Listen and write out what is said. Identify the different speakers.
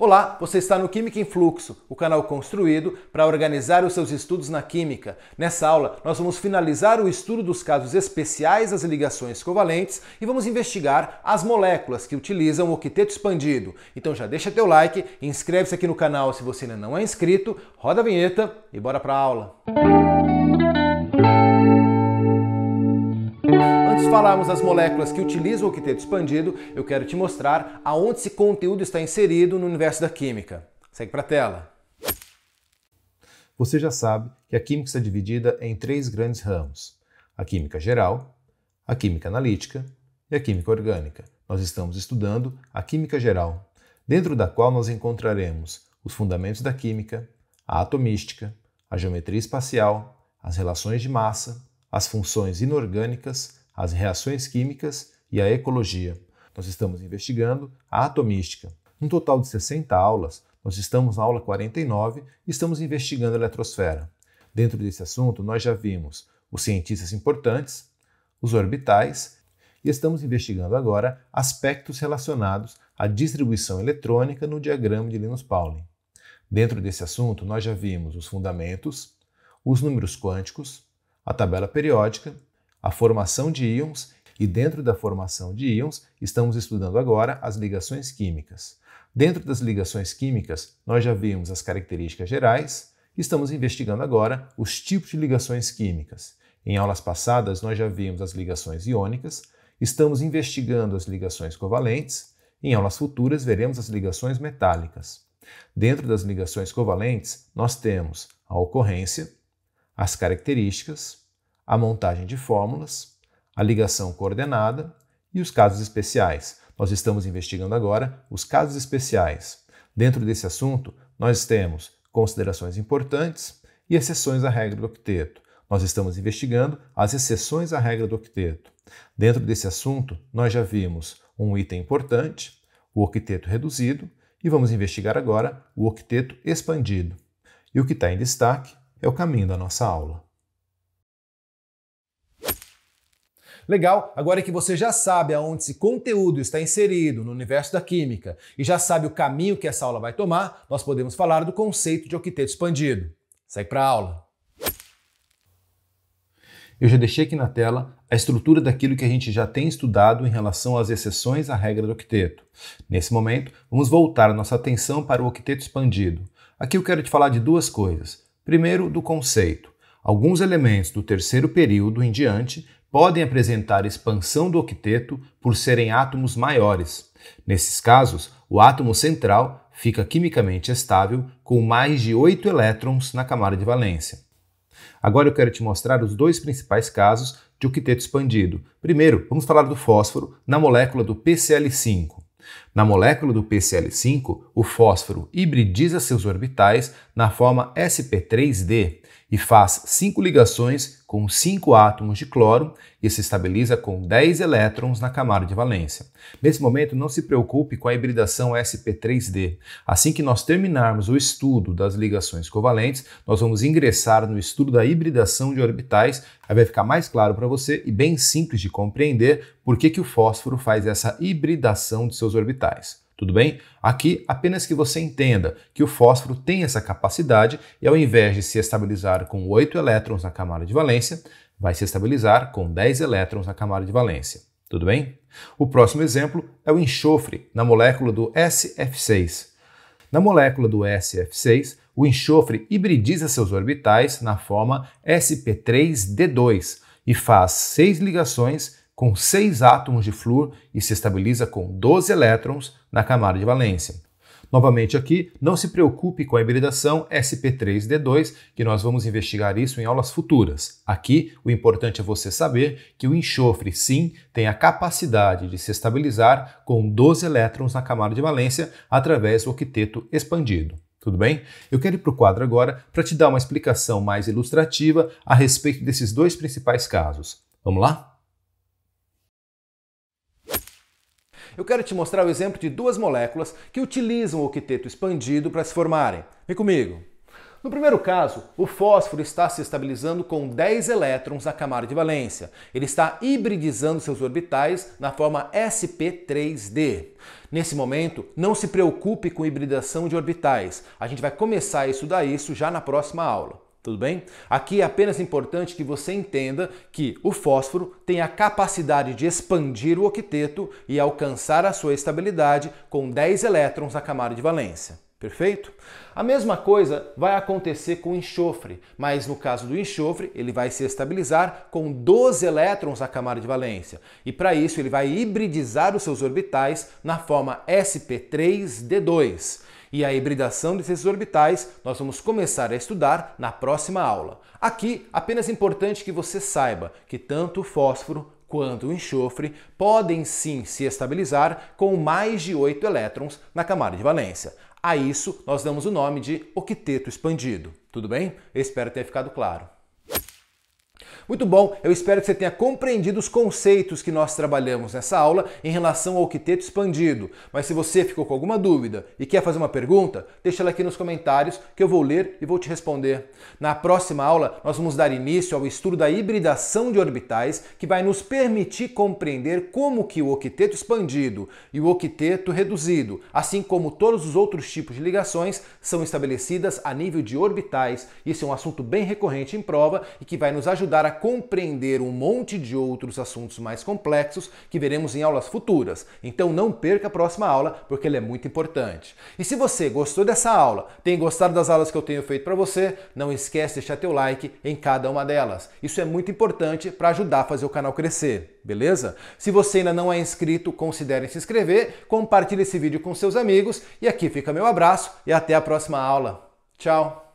Speaker 1: Olá, você está no Química em Fluxo, o canal construído para organizar os seus estudos na química. Nessa aula, nós vamos finalizar o estudo dos casos especiais das ligações covalentes e vamos investigar as moléculas que utilizam o octeto expandido. Então já deixa teu like, inscreve-se aqui no canal se você ainda não é inscrito, roda a vinheta e bora para a aula. Antes de falarmos das moléculas que utilizam o octeto expandido, eu quero te mostrar aonde esse conteúdo está inserido no universo da química. Segue para a tela.
Speaker 2: Você já sabe que a química está dividida em três grandes ramos: a química geral, a química analítica e a química orgânica. Nós estamos estudando a química geral, dentro da qual nós encontraremos os fundamentos da química, a atomística, a geometria espacial, as relações de massa, as funções inorgânicas, as reações químicas e a ecologia. Nós estamos investigando a atomística. Num total de 60 aulas, nós estamos na aula 49 e estamos investigando a eletrosfera. Dentro desse assunto, nós já vimos os cientistas importantes, os orbitais, e estamos investigando agora aspectos relacionados à distribuição eletrônica no diagrama de Linus-Pauling. Dentro desse assunto, nós já vimos os fundamentos, os números quânticos, a tabela periódica, a formação de íons e dentro da formação de íons estamos estudando agora as ligações químicas. Dentro das ligações químicas nós já vimos as características gerais e estamos investigando agora os tipos de ligações químicas. Em aulas passadas nós já vimos as ligações iônicas, estamos investigando as ligações covalentes, em aulas futuras veremos as ligações metálicas. Dentro das ligações covalentes nós temos a ocorrência, as características, a montagem de fórmulas, a ligação coordenada e os casos especiais. Nós estamos investigando agora os casos especiais. Dentro desse assunto, nós temos considerações importantes e exceções à regra do octeto. Nós estamos investigando as exceções à regra do octeto. Dentro desse assunto, nós já vimos um item importante, o octeto reduzido, e vamos investigar agora o octeto expandido. E o que está em destaque é o caminho da nossa aula.
Speaker 1: Legal, agora que você já sabe aonde esse conteúdo está inserido no universo da química e já sabe o caminho que essa aula vai tomar, nós podemos falar do conceito de octeto expandido. Segue para a aula.
Speaker 2: Eu já deixei aqui na tela a estrutura daquilo que a gente já tem estudado em relação às exceções à regra do octeto. Nesse momento, vamos voltar a nossa atenção para o octeto expandido. Aqui eu quero te falar de duas coisas. Primeiro, do conceito. Alguns elementos do terceiro período em diante podem apresentar expansão do octeto por serem átomos maiores. Nesses casos, o átomo central fica quimicamente estável com mais de 8 elétrons na camada de valência. Agora eu quero te mostrar os dois principais casos de octeto expandido. Primeiro, vamos falar do fósforo na molécula do PCl5. Na molécula do PCl5, o fósforo hibridiza seus orbitais na forma sp3d e faz 5 ligações com 5 átomos de cloro e se estabiliza com 10 elétrons na camada de valência. Nesse momento, não se preocupe com a hibridação sp3d. Assim que nós terminarmos o estudo das ligações covalentes, nós vamos ingressar no estudo da hibridação de orbitais. Aí vai ficar mais claro para você e bem simples de compreender por que o fósforo faz essa hibridação de seus orbitais. Tudo bem? Aqui, apenas que você entenda que o fósforo tem essa capacidade e ao invés de se estabilizar com 8 elétrons na camada de valência, vai se estabilizar com 10 elétrons na camada de valência. Tudo bem? O próximo exemplo é o enxofre na molécula do SF6. Na molécula do SF6, o enxofre hibridiza seus orbitais na forma sp3d2 e faz 6 ligações com 6 átomos de flúor e se estabiliza com 12 elétrons na camada de valência. Novamente aqui, não se preocupe com a hibridação sp3d2, que nós vamos investigar isso em aulas futuras. Aqui, o importante é você saber que o enxofre, sim, tem a capacidade de se estabilizar com 12 elétrons na camada de valência através do octeto expandido. Tudo bem? Eu quero ir para o quadro agora para te dar uma explicação mais ilustrativa a respeito desses dois principais casos. Vamos lá?
Speaker 1: Eu quero te mostrar o exemplo de duas moléculas que utilizam o octeto expandido para se formarem. Vem comigo! No primeiro caso, o fósforo está se estabilizando com 10 elétrons na camada de valência. Ele está hibridizando seus orbitais na forma sp3d. Nesse momento, não se preocupe com hibridação de orbitais. A gente vai começar a estudar isso já na próxima aula. Tudo bem? Aqui é apenas importante que você entenda que o fósforo tem a capacidade de expandir o octeto e alcançar a sua estabilidade com 10 elétrons na camada de valência. Perfeito? A mesma coisa vai acontecer com o enxofre, mas no caso do enxofre, ele vai se estabilizar com 12 elétrons na camada de valência. E para isso, ele vai hibridizar os seus orbitais na forma sp3d2. E a hibridação desses orbitais nós vamos começar a estudar na próxima aula. Aqui, apenas importante que você saiba que tanto o fósforo quanto o enxofre podem sim se estabilizar com mais de 8 elétrons na camada de valência. A isso nós damos o nome de octeto expandido. Tudo bem? Eu espero ter ficado claro. Muito bom, eu espero que você tenha compreendido os conceitos que nós trabalhamos nessa aula em relação ao octeto expandido. Mas se você ficou com alguma dúvida e quer fazer uma pergunta, deixa ela aqui nos comentários que eu vou ler e vou te responder. Na próxima aula, nós vamos dar início ao estudo da hibridação de orbitais, que vai nos permitir compreender como que o octeto expandido e o octeto reduzido, assim como todos os outros tipos de ligações, são estabelecidas a nível de orbitais. Isso é um assunto bem recorrente em prova e que vai nos ajudar a compreender um monte de outros assuntos mais complexos que veremos em aulas futuras. Então não perca a próxima aula, porque ela é muito importante. E se você gostou dessa aula, tem gostado das aulas que eu tenho feito para você, não esquece de deixar teu like em cada uma delas. Isso é muito importante para ajudar a fazer o canal crescer, beleza? Se você ainda não é inscrito, considere se inscrever, compartilhe esse vídeo com seus amigos e aqui fica meu abraço e até a próxima aula. Tchau!